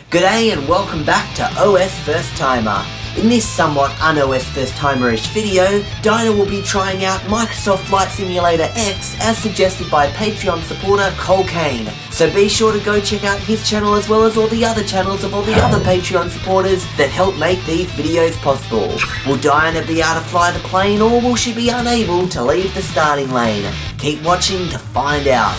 G'day and welcome back to OS First Timer. In this somewhat un-OS First Timer-ish video, Dinah will be trying out Microsoft Flight Simulator X as suggested by Patreon supporter Cole Kane. So be sure to go check out his channel as well as all the other channels of all the other Patreon supporters that help make these videos possible. Will Dinah be able to fly the plane or will she be unable to leave the starting lane? Keep watching to find out.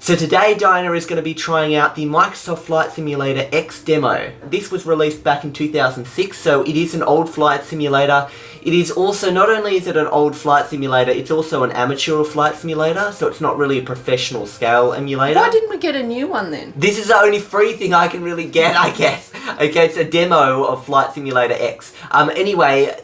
So today Dinah is going to be trying out the Microsoft Flight Simulator X demo. This was released back in 2006, so it is an old flight simulator. It is also, not only is it an old flight simulator, it's also an amateur flight simulator, so it's not really a professional scale emulator. Why didn't we get a new one then? This is the only free thing I can really get, I guess. Okay, it's a demo of Flight Simulator X. Anyway,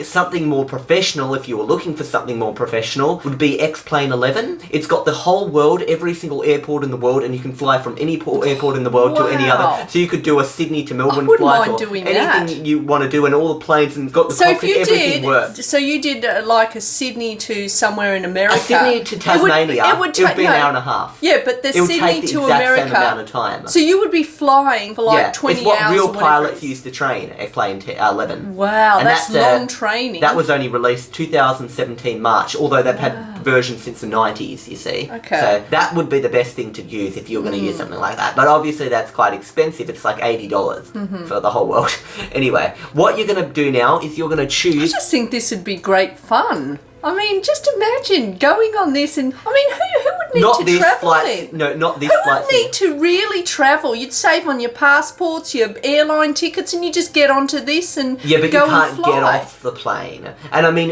something more professional, if you were looking for something more professional, would be X-Plane 11. It's got the whole world, every single airport in the world, and you can fly from any airport in the world to any other. So you could do a Sydney to Melbourne flight, or anything you want to do, and all the planes, and got the cockpit, everything works. So you did like a Sydney to somewhere in America. A Sydney to Tasmania. It would be an hour and a half. Yeah, but the Sydney to America. Same amount of time. So you would be flying for like 20 hours. It's what real pilots used to train at Plane 11. Wow, and that's long training. That was only released 2017 March, although they've had versions since the 90s, you see. Okay. So that would be the best thing to use if you're going to use something like that. But obviously that's quite expensive. It's like $80 for the whole world. Anyway, what you're going to do now is you're going to choose... I just think this would be great fun. I mean, just imagine going on this and... I mean, who would need to travel then? No, not this flight. Who would need to really travel? You'd save on your passports, your airline tickets, and you just get onto this and yeah, but go you can't and fly. get off the plane. And I mean,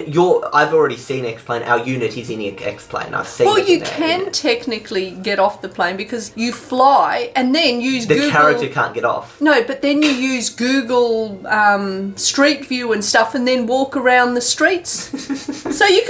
I've already seen X-Plane. Our unit is in X-Plane. I've seen Well, it you can technically get off the plane because you fly and then use Google... The character can't get off. No, but then you use Google Street View and stuff and then walk around the streets. So you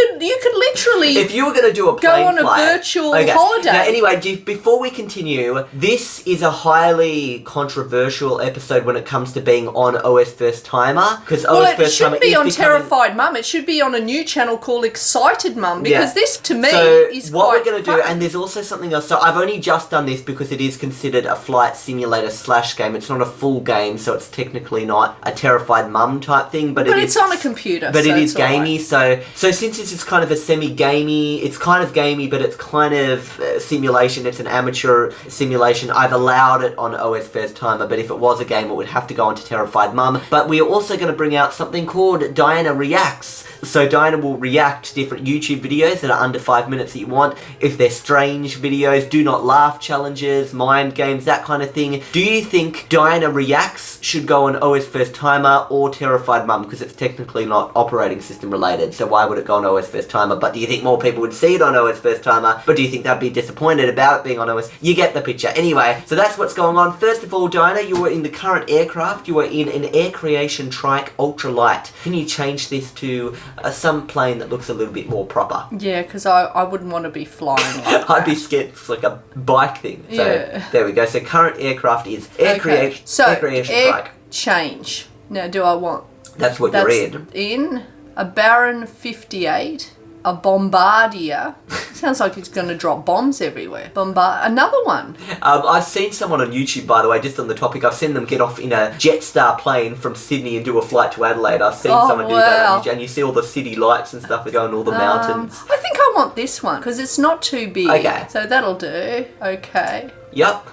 could literally... If you were going to do a plane go on flight, a virtual holiday. Now, anyway, before we continue, this is a highly controversial episode when it comes to being on OS First Timer. It shouldn't be on Terrified Mum. It should be on a new channel called Excited Mum because this, to me, is what quite we're going to do, and there's also something else. So I've only just done this because it is considered a flight simulator / game. It's not a full game, so it's technically not a Terrified Mum type thing. But it's on a computer. But it is gamey. Right. So since this is kind of a semi-gamey, it's kind of gamey, but it's kind of simulation. It's an amateur simulation. I've allowed it on OS First Timer, but if it was a game, it would have to go onto Terrified Mum. But we are also going to bring out something called Dinah Reacts. So Dinah will react to different YouTube videos that are under 5 minutes that you want. If they're strange videos, do not laugh challenges, mind games, that kind of thing. Do you think Dinah Reacts should go on OS First Timer or Terrified Mum? Because it's technically not operating system related, so why would it go on OS First Timer? But do you think more people would see it on OS First Timer? But do you think they'd be disappointed about it being on OS? You get the picture. Anyway, so that's what's going on. First of all, Dinah, you were in the current aircraft. You were in an Air Creation Trike Ultralight. Can you change this to some plane that looks a little bit more proper? Yeah, because I wouldn't want to be flying like I'd be scared. It's like a bike thing. So there we go. So current aircraft is Air Creation Trike. Change. Now, do I want... That's what you're in. In a Baron 58, a Bombardier. Sounds like it's going to drop bombs everywhere. Another one. I've seen someone on YouTube, by the way, just on the topic. I've seen them get off in a Jetstar plane from Sydney and do a flight to Adelaide. I've seen someone do that on YouTube, and you see all the city lights and stuff that go on all the mountains. I think I want this one because it's not too big. Okay. So that'll do. Okay. Yep,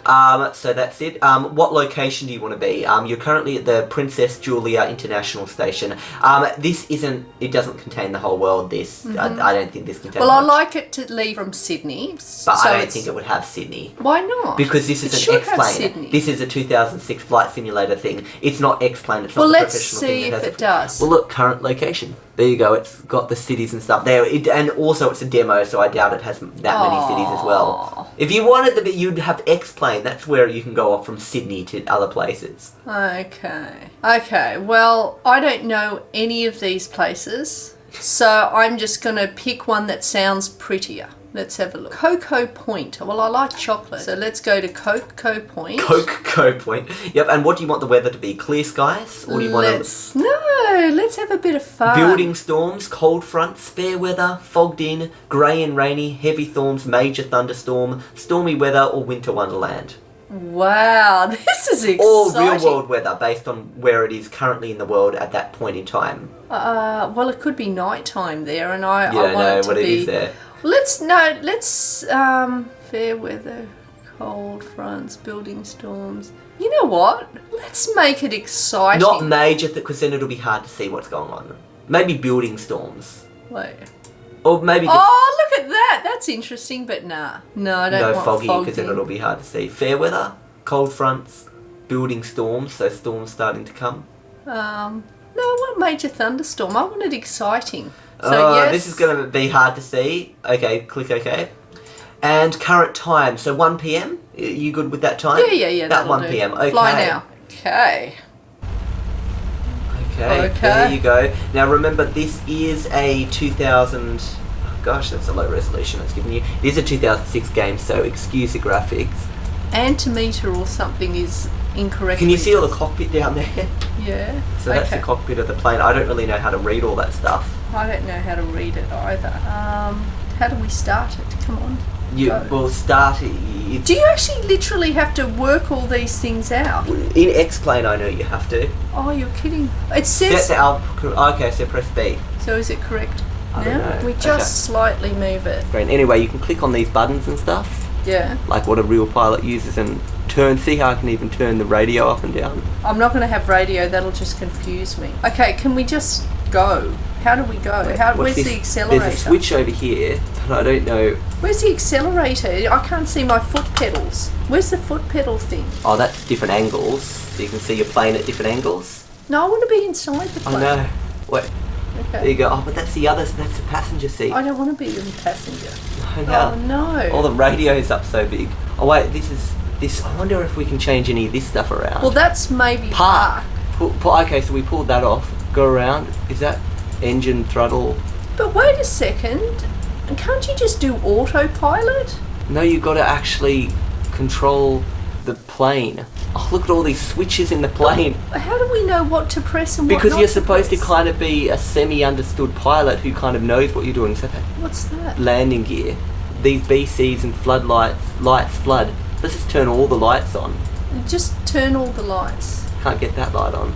so that's it. What location do you want to be? You're currently at the Princess Julia International Station. It doesn't contain the whole world, this. I don't think this contains Well, much. I like it to leave from Sydney. But I don't think it would have Sydney. Why not? Because this is an X-Plane. This is a 2006 flight simulator thing. It's not X-Plane, it's not the professional thing. Well, let's see if it does. Well, look, current location. There you go, it's got the cities and stuff there. And also it's a demo, so I doubt it has that many cities as well. If you wanted the bit, you'd have X-Plane. That's where you can go off from Sydney to other places. Okay. Okay, well, I don't know any of these places, so I'm just going to pick one that sounds prettier. Let's have a look. Cocoa Point. Well, I like chocolate, so let's go to Cocoa Point. Cocoa Point. Yep, and what do you want the weather to be? Clear skies? Or do you want let's have a bit of fun. building storms, cold fronts, fair weather, fogged in, grey and rainy, heavy storms, major thunderstorm, stormy weather, or winter wonderland? Wow, this is exciting. Or real world weather based on where it is currently in the world at that point in time. Well, it could be nighttime there, and I You don't want know it to what be... it is there. Let's fair weather, cold fronts, building storms. You know what? Let's make it exciting. Not major, because then it'll be hard to see what's going on. Maybe building storms. Wait. Or maybe just Oh, look at that. That's interesting, but nah. No, I don't no want foggy, foggy. because then it'll be hard to see. Fair weather, cold fronts, building storms, so storms starting to come. No, I want major thunderstorm. I want it exciting. So yes. This is going to be hard to see. Okay, click OK. And current time, so 1 p.m? You good with that time? Yeah. About 1 p.m, okay. Fly now. Okay. Okay, there you go. Now remember, this is a 2000... Oh gosh, that's a low resolution it's giving you. It is a 2006 game, so excuse the graphics. Antimeter or something is incorrect. Can you see all the cockpit down there? Yeah. So that's the cockpit of the plane. I don't really know how to read all that stuff. I don't know how to read it either. How do we start it? Come on. We'll start it. Do you actually literally have to work all these things out? In X-Plane, I know you have to. Oh, you're kidding. It says... Okay, so press B. So is it correct? I don't know. We just slightly move it. Great. Anyway, you can click on these buttons and stuff. Yeah. Like what a real pilot uses, and see how I can even turn the radio up and down. I'm not going to have radio, that'll just confuse me. Okay, can we just go? How do we go? Where's the accelerator? There's a switch over here, but I don't know. Where's the accelerator? I can't see my foot pedals. Where's the foot pedal thing? Oh, that's different angles. So you can see your plane at different angles. No, I want to be inside the plane. I know. Wait. Okay. There you go. Oh, but that's the passenger seat. I don't want to be in passenger. No. Oh no. All the radio's up so big. Oh wait, this. I wonder if we can change any of this stuff around. Well, that's maybe park. Okay, so we pulled that off. Go around. Is that engine throttle? But wait a second. Can't you just do autopilot? No, you've got to actually control the plane. Oh, look at all these switches in the plane. But how do we know what to press and what not to press? Because you're supposed to kind of be a semi-understood pilot who kind of knows what you're doing. So what's that? Landing gear. These BCs and lights flood. Let's just turn all the lights on. Just turn all the lights. Can't get that light on.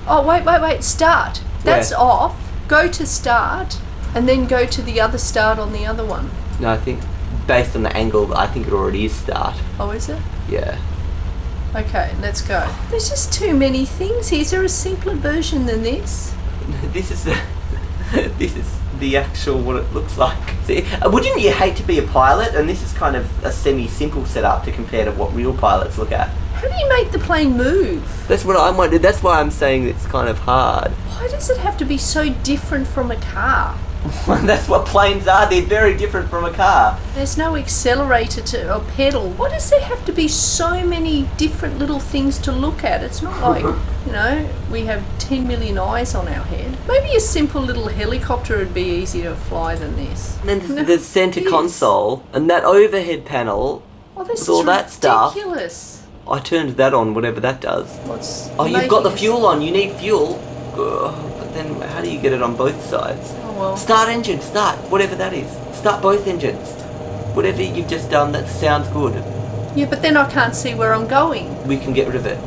Oh, wait. Start. That's off. Go to start. And then go to the other start on the other one. No, I think based on the angle, I think it already is start. Oh, is it? Yeah. Okay, let's go. There's just too many things here. Is there a simpler version than this? This is the actual what it looks like. See, wouldn't you hate to be a pilot? And this is kind of a semi-simple setup to compare to what real pilots look at. How do you make the plane move? That's what I wondered. That's why I'm saying it's kind of hard. Why does it have to be so different from a car? That's what planes are. They're very different from a car. There's no accelerator or pedal. Why does there have to be so many different little things to look at? It's not like, we have 10 million eyes on our head. Maybe a simple little helicopter would be easier to fly than this. And then the center console and that overhead panel this with all that stuff. Ridiculous. I turned that on, whatever that does. You've got the fuel on. You need fuel. But then how do you get it on both sides? Oh well. Start engine, start, whatever that is. Start both engines. Whatever you've just done, that sounds good. Yeah, but then I can't see where I'm going. We can get rid of it.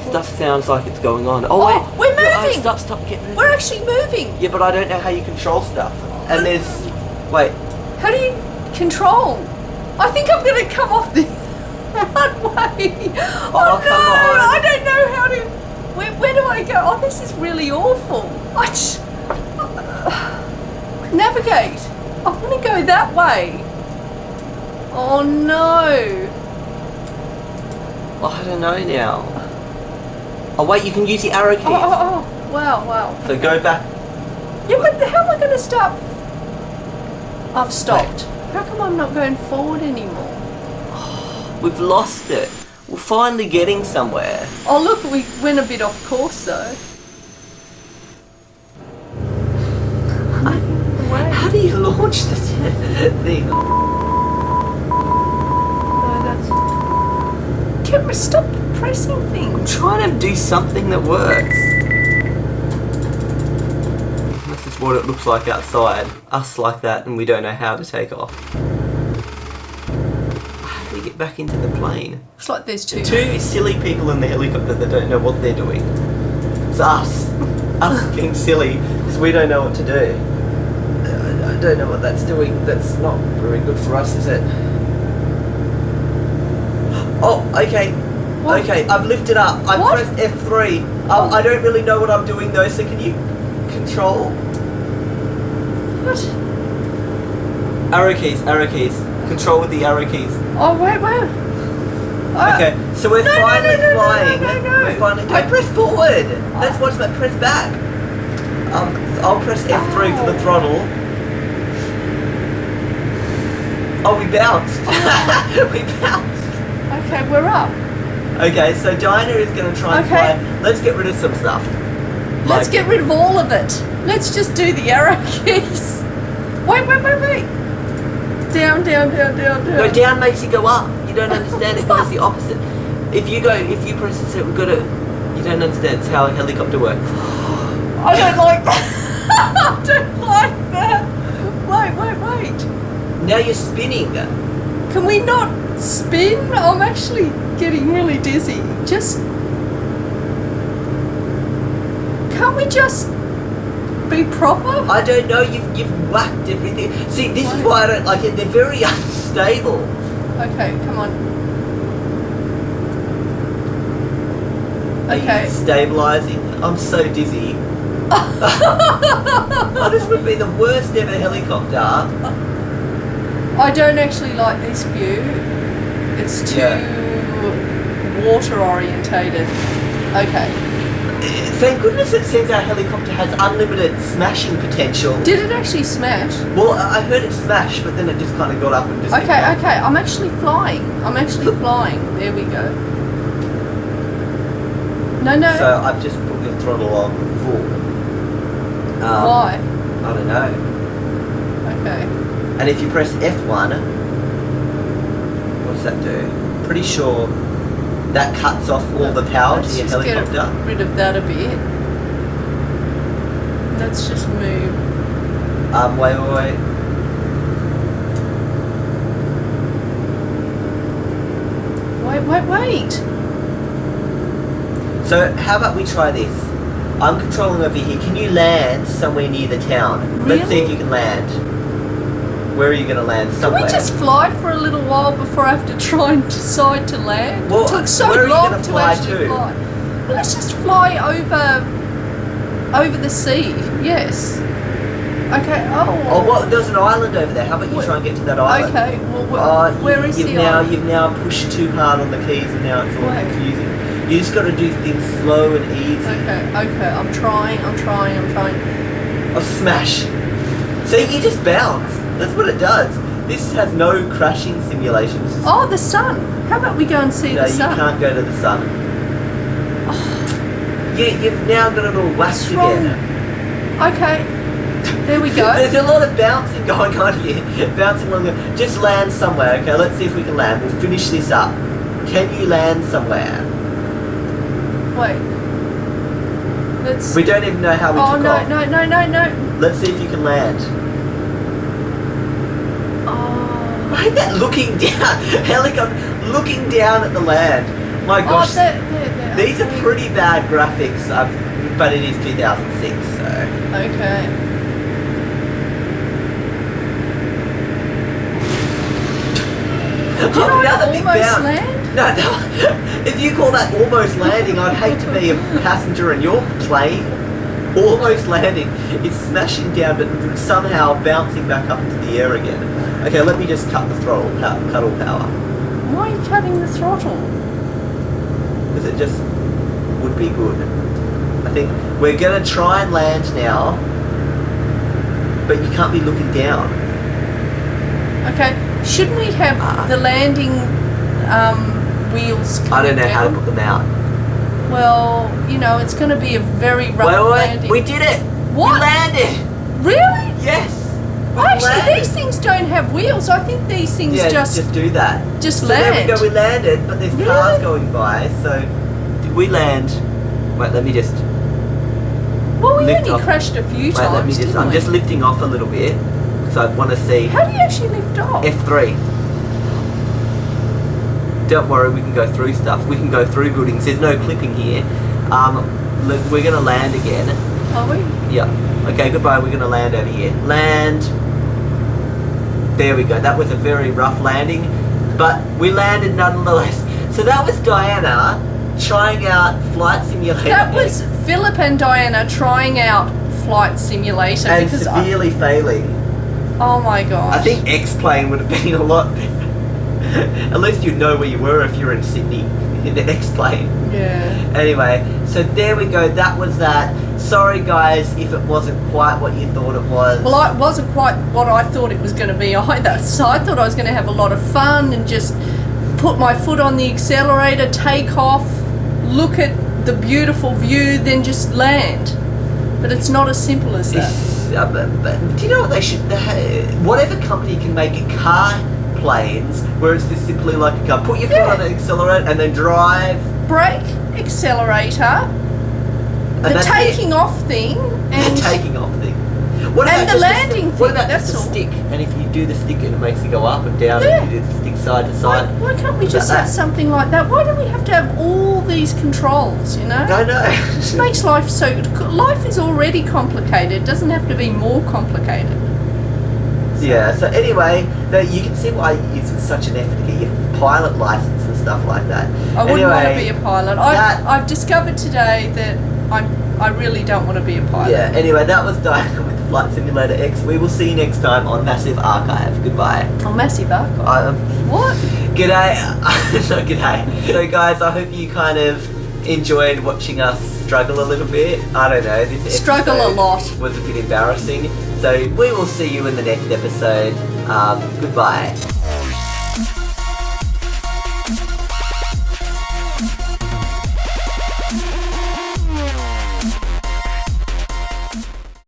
Stuff sounds like it's going on. Oh wait, we're moving! Stop, get rid of it. We're actually moving! Yeah, but I don't know how you control stuff. And there's... Wait. How do you control? I think I'm going to come off the runway. Oh no, come on. I don't know how to... Where do I go? Oh, this is really awful. Navigate. I want to go that way. Oh no. I don't know now. Oh wait, you can use the arrow keys. Oh, wow. So go back. Yeah, but how am I going to start? I've stopped. How come I'm not going forward anymore? We've lost it. We're finally getting somewhere. Oh look, we went a bit off course though. How do you launch the thing? No, that's... Camera, stop pressing I'm things. trying to do something that works. This is what it looks like outside. Us like that, and we don't know how to take off. How do we get back into the plane? It's like there's two. Two silly people in the helicopter that don't know what they're doing. It's us. Us being silly because we don't know what to do. I don't know what that's doing. That's not very good for us, is it? Oh, okay. What? Okay, I've lifted up. I What? pressed F3. I don't really know what I'm doing though, so can you control? What? Arrow keys, arrow keys. Control with the arrow keys. Oh, wait. Okay, so we're finally flying. No. We're finally. Don't press forward. That's what's that. Press back. I'll press F3 for the throttle. Oh, we bounced. We bounced. Okay, we're up. Okay, so Dinah is going to try and Okay. fly. Let's get rid of some stuff. Let's get rid of all of it. Let's just do the arrow keys. Wait. Down. No, down makes you go up. You don't understand. It goes the opposite. If you press it, we've got to. You don't understand. It's how a helicopter works. I don't like that. I don't like that. Wait. Now you're spinning. Can we not spin? I'm actually getting really dizzy. Can't we just be proper? I don't know. You've whacked everything. See, this is why I don't like it. They're very unstable. Okay, come on. Are Okay. you stabilizing? I'm so dizzy. Oh, this would be the worst ever helicopter. I don't actually like this view. It's too water orientated. Okay. Thank goodness it says our helicopter has unlimited smashing potential. Did it actually smash? Well, I heard it smash, but then it just kind of got up and just... Okay. I'm actually flying. There we go. No. So I've just put the throttle on full. Why? I don't know. Okay. And if you press F1, what does that do? Pretty sure that cuts off all the power to your helicopter. Get rid of that a bit. Let's just move. Wait. Wait. So how about we try this? I'm controlling over here. Can you land somewhere near the town? Let's see if Really? you can land. Where are you going to land? Can Somewhere. we just fly for a little while before I have to try and decide to land? Well, it took so where are you long gonna to fly actually to? fly. Well, let's just fly over the sea. Yes. Okay. Oh, what? There's an island over there. How about you try and get to that island? Okay. Well, where is the island? You've now pushed too hard on the keys and now it's all Wait. confusing. You just got to do things slow and easy. Okay. I'm trying. Oh, smash. See, you just bounce. That's what it does. This has no crashing simulations. Oh, the sun. How about we go and see No, the you sun? can't go to the sun. You've now got it all whacked wrong? again. Okay. There we go. There's a lot of bouncing going on here. Bouncing along the... Just land somewhere, okay? Let's see if we can land. We'll finish this up. Can you land somewhere? Wait. Let's... We don't even know how we Oh, took no. off. Let's see if you can land. Oh. Look at that looking down. Helicopter looking down at the land. My gosh. there. These are pretty bad graphics, but it is 2006, so... Okay. Did I Another big almost bounce. land? No. If you call that almost landing, I'd hate to be a passenger in your plane. Almost landing. It's smashing down, but somehow bouncing back up into the air again. Okay, let me just cut the throttle, cut all power. Why are you cutting the throttle? Because it just would be good. I think we're going to try and land now, but you can't be looking down. Okay, shouldn't we have the landing wheels coming I don't know down? how to put them out. Well, it's going to be a very rough landing. We did it! What? We landed! Really? Yes! Actually, landed. these things don't have wheels. I think these things Yeah, just do that. just So land. there we go, we landed, but there's Really? cars going by, so did we land? Wait, let me just, Well, we lift only off. crashed a few wait, let me times, just, didn't I'm we? just lifting off a little bit, because I want to see How do you actually lift off? F3. Don't worry, we can go through stuff. We can go through buildings. There's no clipping here. Look, we're going to land again. Are we? Yeah. Okay, goodbye. We're going to land over here. Land. There we go. That was a very rough landing, but we landed nonetheless. So that was Diana trying out Flight Simulator. That was Philip and Diana trying out Flight Simulator and because severely failing. oh my gosh. I think X-Plane would have been a lot better. At least you'd know where you were if you were in Sydney in an X-Plane. Yeah. Anyway, so there we go. That was that. Sorry guys if it wasn't quite what you thought it was. Well, it wasn't quite what I thought it was going to be either. So I thought I was going to have a lot of fun and just put my foot on the accelerator, take off, look at the beautiful view, then just land. But it's not as simple as that. But do you know what they should? Whatever company can make car planes where it's just simply like a car. Put your foot Yeah. on the accelerator and then drive. Brake, accelerator, And the that's taking off thing, the and taking off thing. What And about the just a landing stick? What thing, about that's just a all. stick? And if you do the stick, it makes it go up and down, Yeah. and you do the stick side to why, side. why can't we What just about have that? something like that? Why do we have to have all these controls, you know? I know. It just makes life so... Life is already complicated. It doesn't have to be more complicated. Yeah, so anyway, you can see why it's such an effort to get your pilot license and stuff like that. I wouldn't want to Anyway, be a pilot. that- I've discovered today that I really don't want to be a pilot. Yeah, anyway, that was Diana with Flight Simulator X. We will see you next time on Massive Archive. Goodbye. Oh, massive archive. What? G'day. No, g'day. So guys, I hope you kind of enjoyed watching us struggle a little bit. I don't know. This Struggle a episode lot. was a bit embarrassing. So we will see you in the next episode. Goodbye.